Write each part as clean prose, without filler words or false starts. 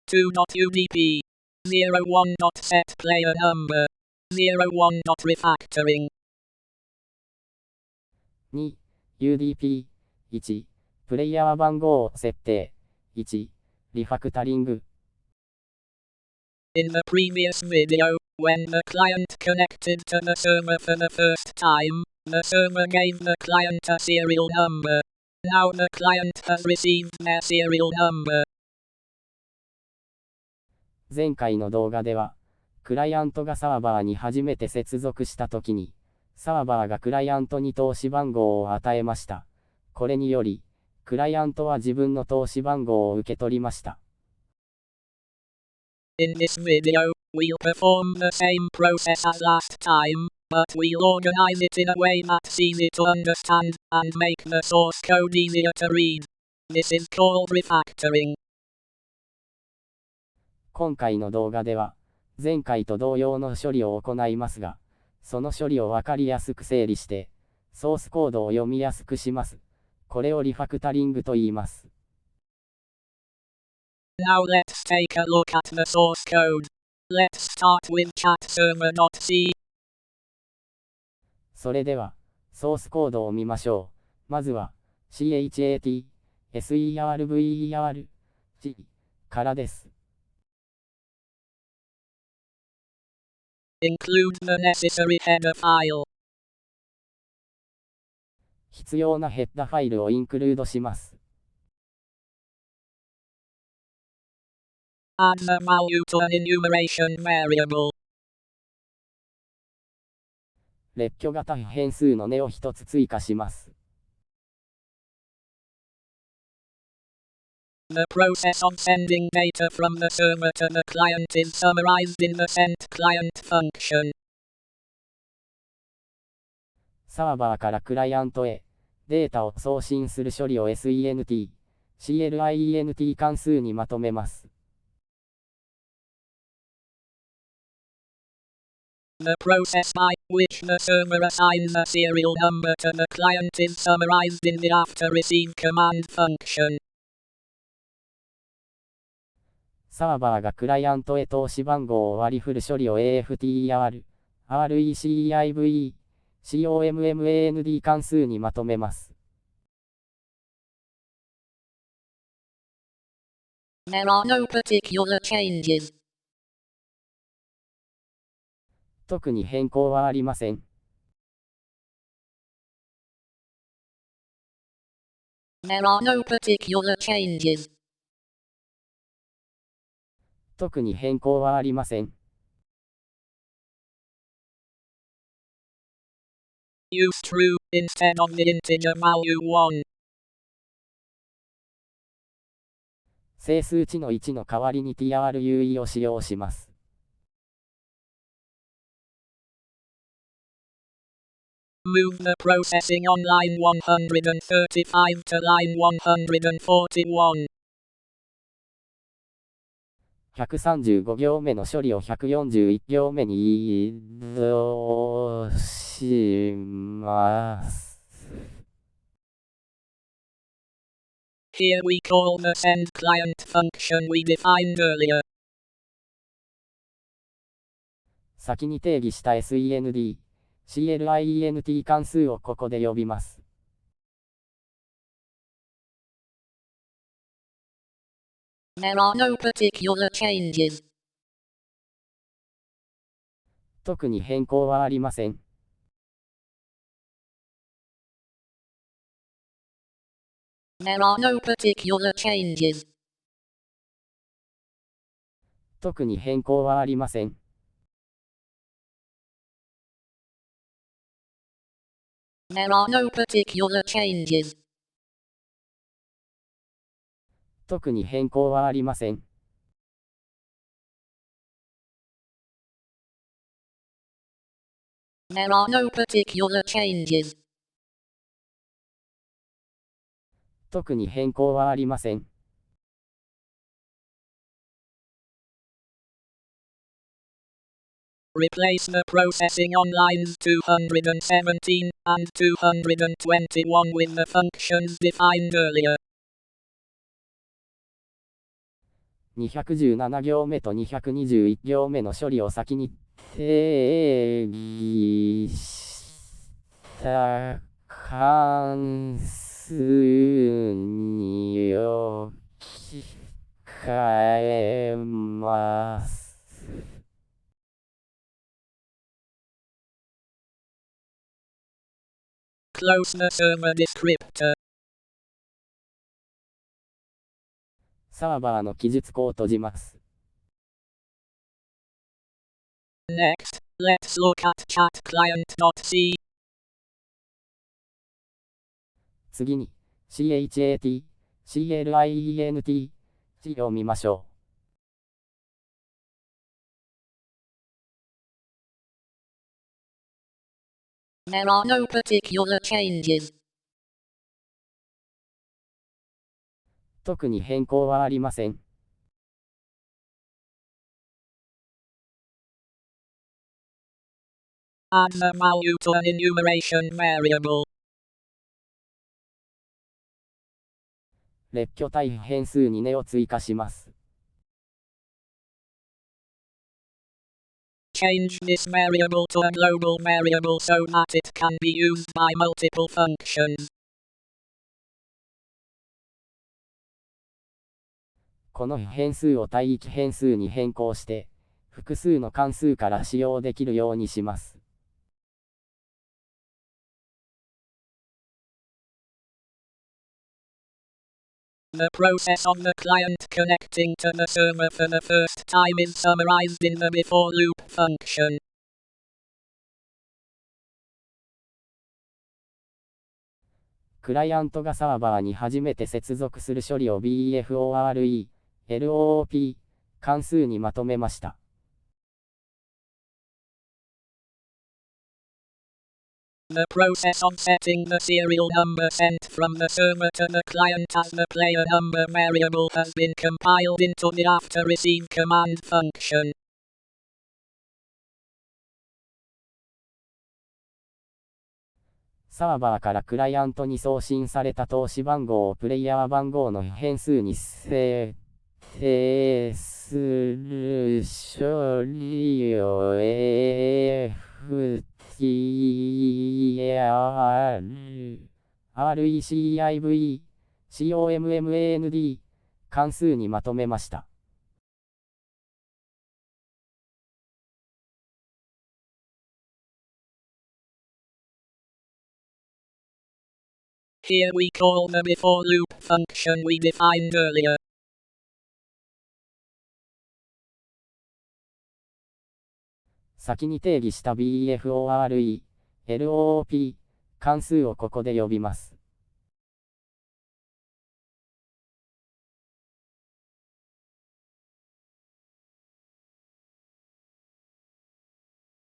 2.udp 01.set player number 01.refactoring 2、UDP。1、プレイヤー番号設定。1、リファクタリング。In the previous video, when the client connected to the server for the first time, the server gave the client a serial number. Now the client has received their serial number. 前回の動画では、クライアントがサーバーに初めて接続したときに、サーバーがクライアントに通し番号を与えました。これにより、クライアントは自分の通し番号を受け取りました。In this video, we'll perform the same process as last time, but we'll organize it in a way that's easy to understand, and make the source code easier to read. This is called refactoring. 今回の動画では、前回と同様の処理を行いますが、その処理をわかりやすく整理して、ソースコードを読みやすくします。これをリファクタリングと言います。Now let's take a look at the source code. Let's start with chatserver.c. それでは、ソースコードを見ましょう。まずは、chat, server, g からです。Include the necessary header file. 必要なヘッダファイルをインクルードします。Add the value to an enumeration variable. 列挙型変数の値を一つ追加します。The process of sending data from the server to the client is summarized in the sendClient function. サーバーからクライアントへデータを送信する処理を CLIENT 関数にまとめます。The process by which the server assigns a serial number to the client is summarized in the after-receive command function. サーバーがクライアントへ通し番号を割り振る処理を AFTER、RECEIVE、COMMAND 関数にまとめます。There are no particular changes. 特に変更はありません。There are no particular changes. 特に変更はありません。Use true instead of the integer value 1. 整数値の1の代わりに true を使用します。Move the processing on line 135 to line 141. 135行目の処理を141行目に移動します。Here we call the sendClient function we defined earlier. 先に定義した SEND、CLIENT 関数をここで呼びます。There are no particular changes. 特に変更はありません。There are no particular changes. 特に変更はありません。There are no particular changes. 特に変更はありません。There are no particular changes. 特に変更はありません。Replace the processing on lines 217 and 221 with the functions defined earlier. 217行目と221行目の処理を先に定義した関数に置き換えます。Close the server descriptor. サーバーの記述項を閉じます。Next, let's look at chatclient.c. 次に CHAT、CLIENT を見ましょう。There are no particular changes. 特に変更はありません。Add the value to an enumeration variable. 列挙対変数に値を追加します。Change this variable to a global variable so that it can be used by multiple functions. この変数を帯域変数に変更して、複数の関数から使用できるようにします。The process of the client connecting to the server for the first time is summarized in the before loop function. クライアントがサーバーに初めて接続する処理を BEFORE、LOOP、関数にまとめました。The process of setting the serial number sent from the server to the client as the player number variable has been compiled into the after receive command function. サーバーからクライアントに送信された投資番号をプレイヤー番号の変数に設定する処理を FTR、RECIV、COMMAND 関数にまとめました。Here we call the before loop function we defined earlier. 先に定義した BEFORE、LOOP、関数をここで呼びます。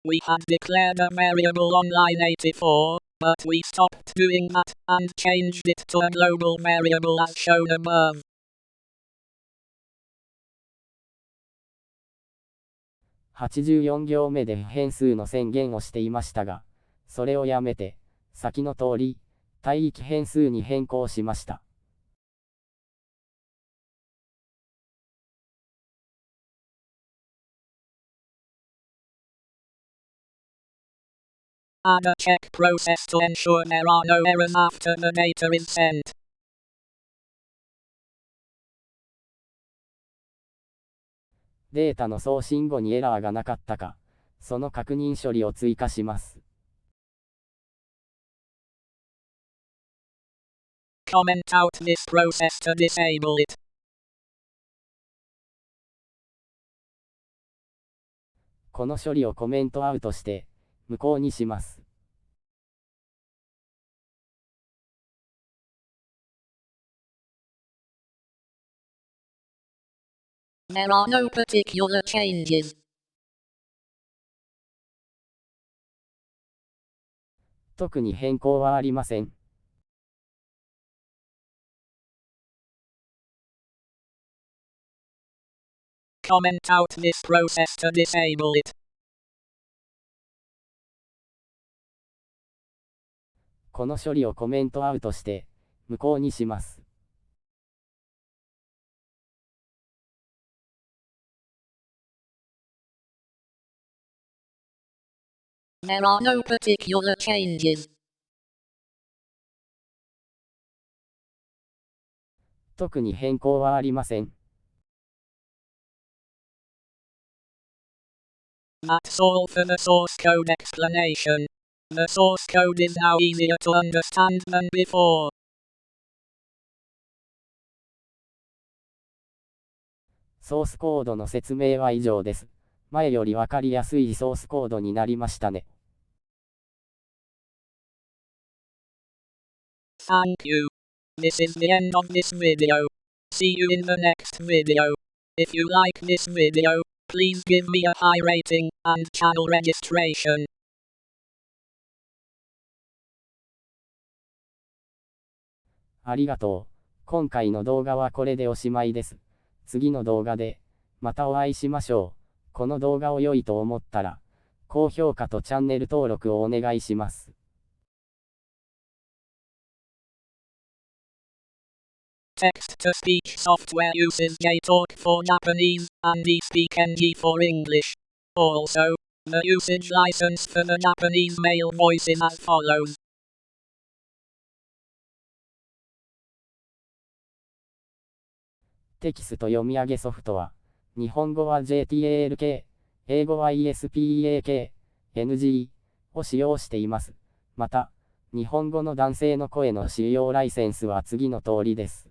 We had declared a variable on line 84, but we stopped doing that and changed it to a global variable as shown above. 84行目で変数の宣言をしていましたが、それをやめて、先の通り、帯域変数に変更しました。Add a check process to ensure there are no errors after the data is sent. データの送信後にエラーがなかったか、その確認処理を追加します。Comment out this process to disable it. この処理をコメントアウトして、無効にします。There are no particular changes. 特に変更はありません。Comment out this process to disable it. この処理をコメントアウトして、無効にします。There are no particular changes. 特に変更はありません。That's all for the source code explanation. The source code is now easier to understand than before. ソースコードの説明は以上です。前よりわかりやすいソースコードになりましたね。Thank you. This is the end of this video. See you in the next video. If you like this video, please give me a high rating and channel registration. ありがとう。今回の動画はこれでおしまいです。次の動画でまたお会いしましょう。この動画を良いと思ったら、高評価とチャンネル登録をお願いします。Text-to-speech software uses JTalk for Japanese and eSpeakNG for English. Also, the usage license for the Japanese male voice is as follows. テキスト読み上げソフトは、日本語は JTALK、英語は ESPEAK、NG を使用しています。また、日本語の男性の声の使用ライセンスは次の通りです。